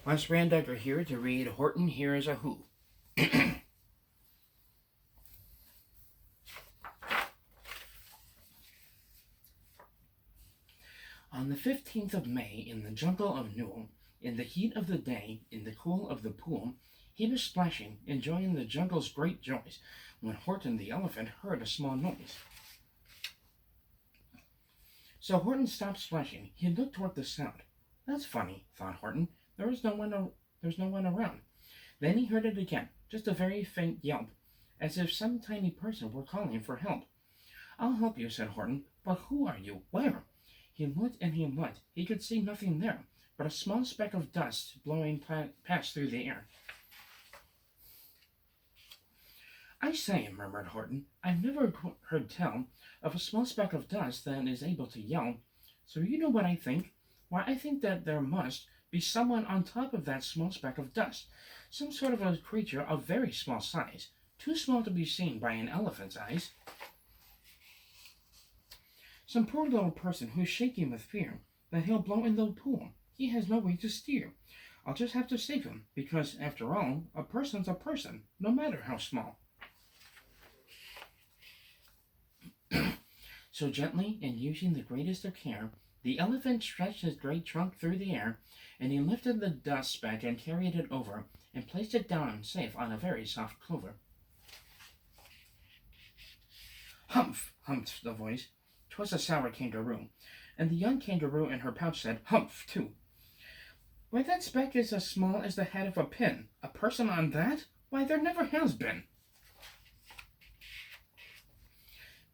Les Randiger here to read Horton Hears a Who. On the 15th of May, in the jungle of Newell, in the heat of the day, in the cool of the pool, he was splashing, enjoying the jungle's great joys, when Horton the elephant heard a small noise. So Horton stopped splashing. He looked toward the sound. That's funny, thought Horton. There's no one around. Then he heard it again, just a very faint yelp, as if some tiny person were calling for help. I'll help you, said Horton. But who are you? Where? He looked and he looked. He could see nothing there, but a small speck of dust blowing past through the air. I say, murmured Horton, I've never heard tell of a small speck of dust that is able to yell. So you know what I think? Why, I think that there must be someone on top of that small speck of dust, some sort of a creature of very small size, too small to be seen by an elephant's eyes. Some poor little person who's shaking with fear that he'll blow in the pool. He has no way to steer. I'll just have to save him, because, after all, a person's a person, no matter how small. So gently, and using the greatest of care, the elephant stretched his great trunk through the air, and he lifted the dust speck and carried it over, and placed it down safe on a very soft clover. Humph! Humphed the voice. 'Twas a sour kangaroo, and the young kangaroo in her pouch said, Humph, too. Why, that speck is as small as the head of a pin. A person on that? Why, there never has been.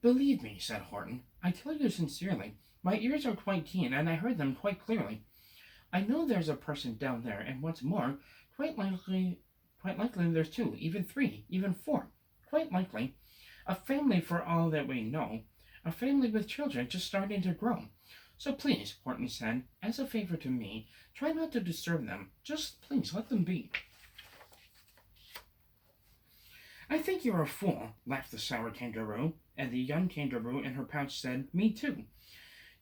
Believe me, said Horton, I tell you sincerely, my ears are quite keen, and I heard them quite clearly. I know there's a person down there, and what's more, quite likely there's two, even three, even four. Quite likely. A family for all that we know. A family with children just starting to grow. So please, Horton said, as a favor to me, try not to disturb them. Just please let them be. I think you're a fool, laughed the sour kangaroo, and the young kangaroo in her pouch said, Me too.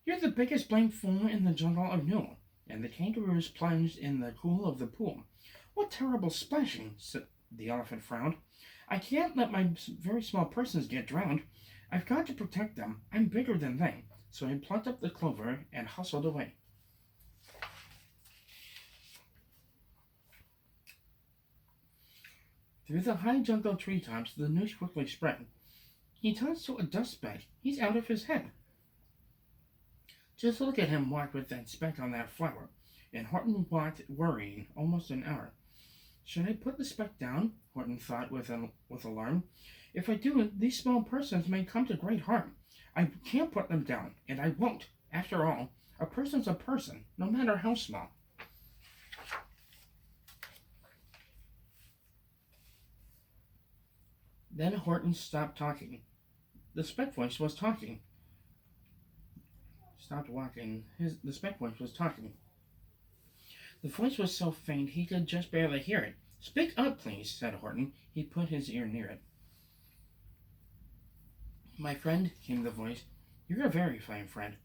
You're the biggest blamed fool in the jungle of Newell. And the kangaroos plunged in the cool of the pool. What terrible splashing, the elephant frowned. I can't let my very small persons get drowned. I've got to protect them. I'm bigger than they. So he plucked up the clover and hustled away. Through the high jungle treetops, the news quickly spread. He turns to a dust speck. He's out of his head. Just look at him walk with that speck on that flower. And Horton walked, worrying, almost an hour. Should I put the speck down? Horton thought with alarm. If I do, these small persons may come to great harm. I can't put them down, and I won't. After all, a person's a person, no matter how small. Then Horton stopped talking. The speck voice was talking. Stopped walking. The speck voice was talking. The voice was so faint he could just barely hear it. Speak up, please, said Horton. He put his ear near it. My friend, came the voice, you're a very fine friend.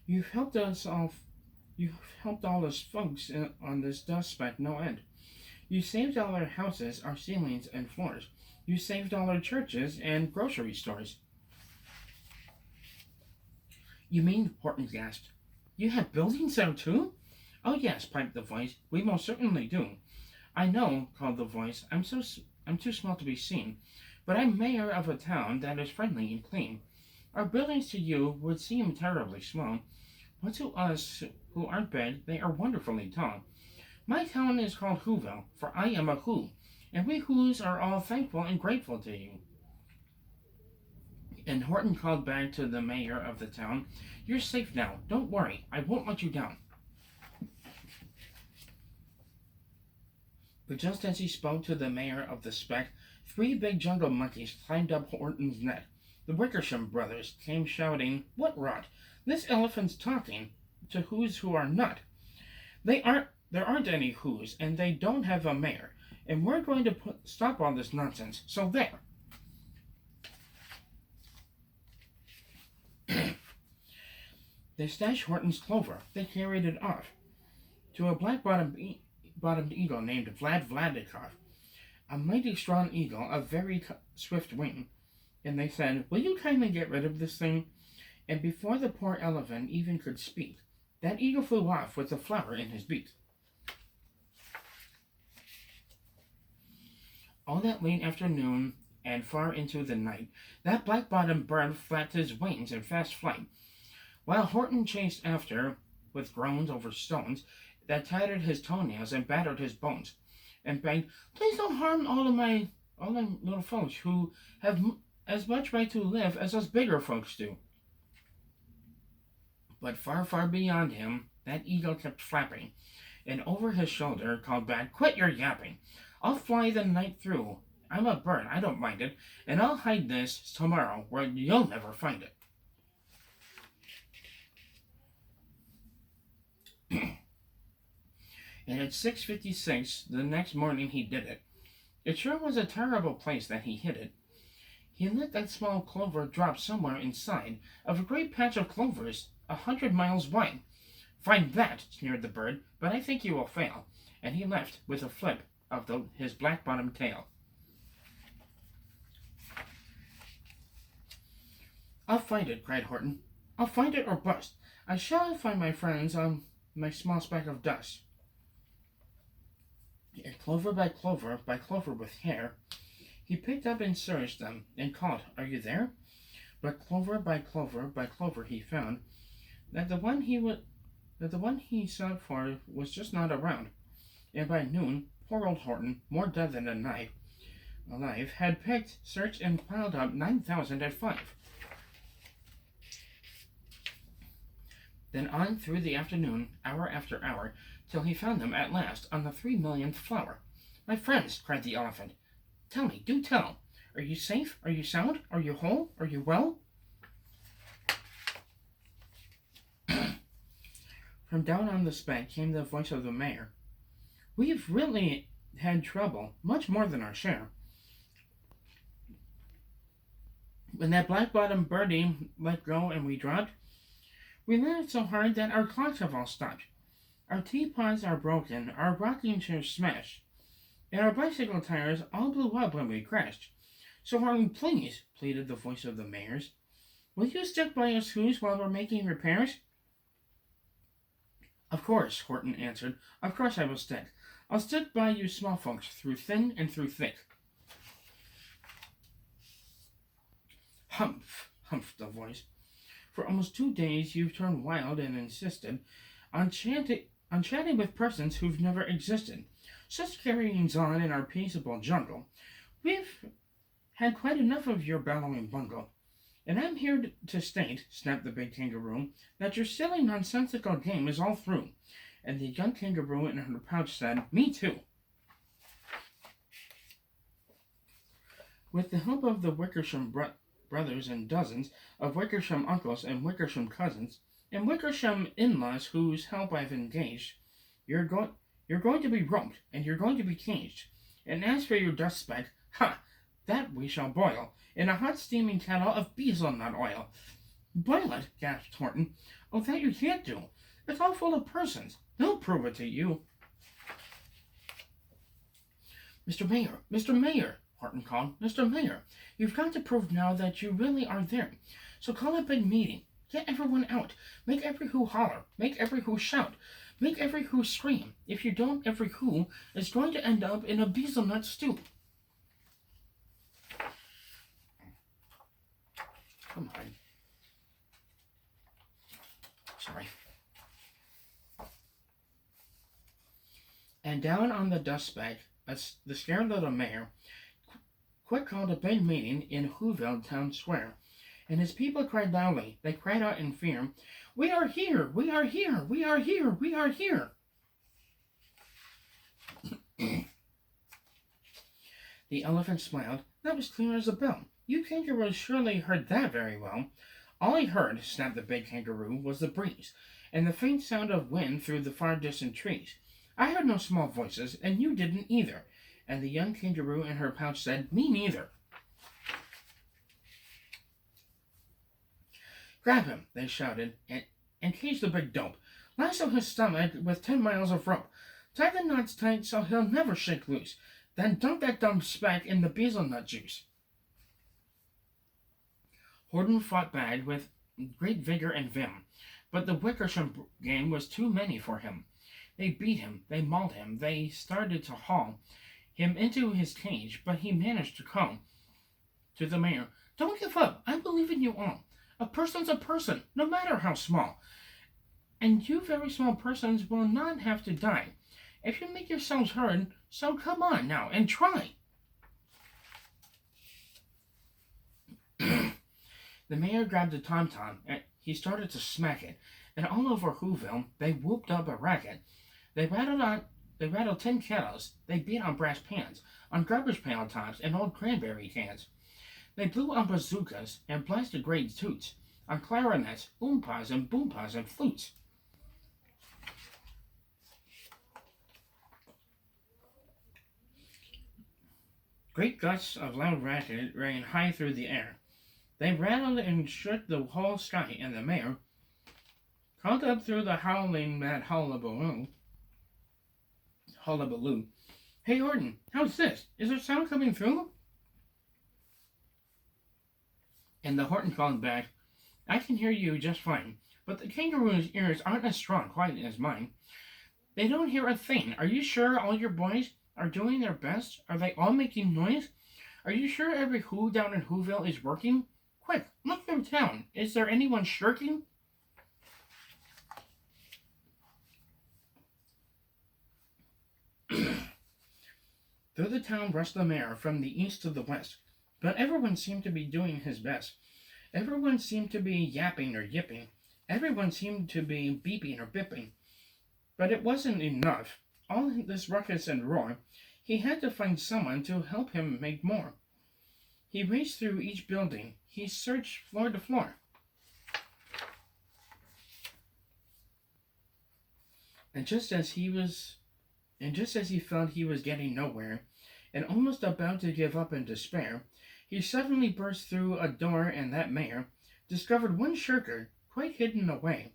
You've helped all us folks on this dust speck no end. You saved all our houses, our ceilings and floors. You saved all our churches and grocery stores. You mean, Horton gasped, you have buildings there too? Oh yes, piped the voice, we most certainly do. I know, called the voice, I'm too small to be seen, but I'm mayor of a town that is friendly and clean. Our buildings to you would seem terribly small, but to us who aren't big, they are wonderfully tall. My town is called Whoville, for I am a Who, and we Whos are all thankful and grateful to you. And Horton called back to the mayor of the town, You're safe now. Don't worry. I won't let you down. But just as he spoke to the mayor of the speck, 3 big jungle monkeys climbed up Horton's neck. The Wickersham brothers came shouting, What rot! This elephant's talking to Whos who are not. There aren't any Whos, and they don't have a mayor. And we're going to stop all this nonsense. So there. They stashed Horton's clover. They carried it off to a black-bottomed black-bottomed eagle named Vlad Vladikov, a mighty strong eagle of very swift wing. And they said, "Will you kindly get rid of this thing?" And before the poor elephant even could speak, that eagle flew off with a flower in his beak. All that late afternoon and far into the night, that black-bottomed bird flapped his wings in fast flight, while Horton chased after with groans over stones that tattered his toenails and battered his bones, and begged, "Please don't harm all the little folks who have as much right to live as us bigger folks do." But far, far beyond him, that eagle kept flapping, and over his shoulder called back, "Quit your yapping! I'll fly the night through. I'm a bird, I don't mind it, and I'll hide this tomorrow where you'll never find it." And at 6:56 the next morning he did it. It sure was a terrible place that he hid it. He let that small clover drop somewhere inside of a great patch of clovers 100 miles wide. "Find that," sneered the bird, "but I think you will fail." And he left with a flip of his black-bottomed tail. "I'll find it," cried Horton. "I'll find it or bust. I shall find my friends on my small speck of dust." And clover by clover with hair, he picked up and searched them, and called, "Are you there?" But clover by clover he found that the one he sought for was just not around. And by noon, poor old Horton, more dead than alive, had picked, searched, and piled up 9,005. Then on through the afternoon, hour after hour, till he found them at last on the 3,000,000th flower. "My friends," cried the elephant, "tell me, do tell, are you safe? Are you sound? Are you whole? Are you well?" From down on the speck came the voice of the mayor. "We've really had trouble, much more than our share. When that black-bottomed birdie let go and we dropped, we landed so hard that our clocks have all stopped. Our teapots are broken, our rocking chairs smashed, and our bicycle tires all blew up when we crashed. So Horton, please," pleaded the voice of the mayor's, "will you stick by us who's while we're making repairs?" "Of course," Horton answered, "of course I will stick. I'll stick by you small folks through thin and through thick." "Humph," humphed the voice. "For almost 2 days you've turned wild and insisted on chatting with persons who've never existed. Such carryings on in our peaceable jungle. We've had quite enough of your bellowing bungle. And I'm here to state," snapped the big kangaroo, "that your silly nonsensical game is all through." And the young kangaroo in her pouch said, "Me too." With the help of the Wickersham brothers and dozens of Wickersham uncles and Wickersham cousins, and Wickersham in-laws whose help I've engaged, you're going to be roped, and you're going to be caged. And as for your dust speck, that we shall boil in a hot steaming kettle of betel-nut oil." "Boil it?" gasped Horton. "Oh, that you can't do. It's all full of persons. They'll prove it to you." "Mr. Mayor," Horton called. "Mr. Mayor, you've got to prove now that you really are there. So call a big meeting. Get everyone out. Make every who holler. Make every who shout. Make every who scream. If you don't, every who is going to end up in a betel-nut stew." Come on. Sorry. And down on the dust speck, the scared little mayor quick called a big meeting in Whoville Town Square, and his people cried loudly. They cried out in fear, "We are here! We are here! We are here! We are here!" The elephant smiled. "That was clear as a bell. You kangaroos surely heard that very well." "All I heard," snapped the big kangaroo, "was the breeze, and the faint sound of wind through the far distant trees. I heard no small voices, and you didn't either." And the young kangaroo in her pouch said, "Me neither." "Grab him," they shouted, and cage the big dope. "Lasso his stomach with 10 miles of rope. Tie the knots tight so he'll never shake loose. Then dunk that dumb speck in the bezel nut juice. Horton fought back with great vigor and vim, but the Wickersham gang was too many for him. They beat him, they mauled him, they started to haul him into his cage, but he managed to call to the mayor, "Don't give up. I believe in you all. A person's a person, no matter how small. And you very small persons will not have to die. If you make yourselves heard, so come on now and try." The mayor grabbed a tom-tom, and he started to smack it, and all over Whoville they whooped up a racket. They rattled tin kettles, they beat on brass pans, on garbage pail tops and old cranberry cans. They blew on bazookas and blasted great toots, on clarinets, oompas and boompas and flutes. Great gusts of loud racket rang high through the air. They rattled and shook the whole sky, and the mayor called up through the howling mad hullabaloo. "Hey, Horton, how's this? Is there sound coming through?" And the Horton called back, "I can hear you just fine, but the kangaroo's ears aren't as strong quite as mine. They don't hear a thing. Are you sure all your boys are doing their best? Are they all making noise? Are you sure every who down in Whoville is working? Quick, look through town. Is there anyone shirking?" Through the town rushed the mayor from the east to the west, but everyone seemed to be doing his best. Everyone seemed to be yapping or yipping. Everyone seemed to be beeping or bipping. But it wasn't enough. All this ruckus and roar, he had to find someone to help him make more. He raced through each building. He searched floor to floor. And just as he felt he was getting nowhere, and almost about to give up in despair, he suddenly burst through a door, and that mayor discovered one shirker quite hidden away.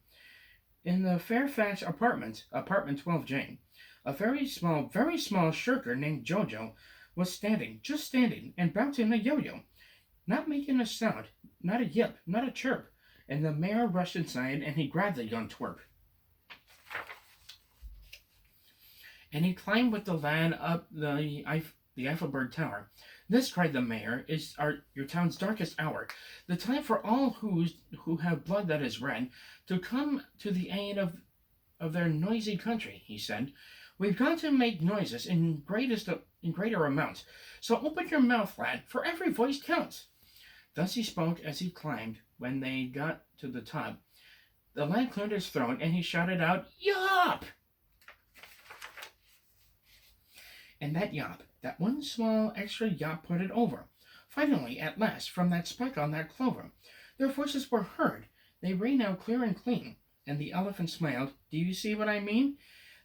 In the Fairfax apartment 12J, a very small shirker named Jojo was just standing, and bouncing a yo-yo, not making a sound, not a yip, not a chirp, and the mayor rushed inside, and he grabbed the young twerp. And he climbed with the lad up the Eiffelberg Tower. "This," cried the mayor, "is your town's darkest hour. The time for all who have blood that is red to come to the aid of their noisy country," he said. "We've got to make noises in greater amounts. So open your mouth, lad, for every voice counts." Thus he spoke as he climbed. When they got to the top, the lad cleared his throat, and he shouted out, "Yop!" And that yop, that one small extra yop, put it over. Finally, at last, from that speck on that clover, their voices were heard. They rang out clear and clean. And the elephant smiled. "Do you see what I mean?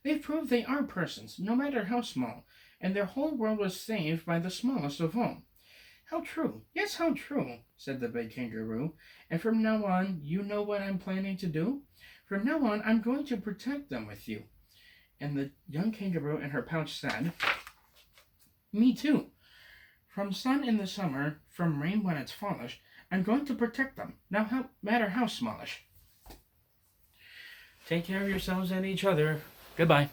They've proved they are persons, no matter how small, and their whole world was saved by the smallest of all." "How true, yes, how true," said the big kangaroo. "And from now on, you know what I'm planning to do? From now on, I'm going to protect them with you." And the young kangaroo in her pouch said, "Me too. From sun in the summer, from rain when it's fallish, I'm going to protect them, no matter how smallish." Take care of yourselves and each other. Goodbye.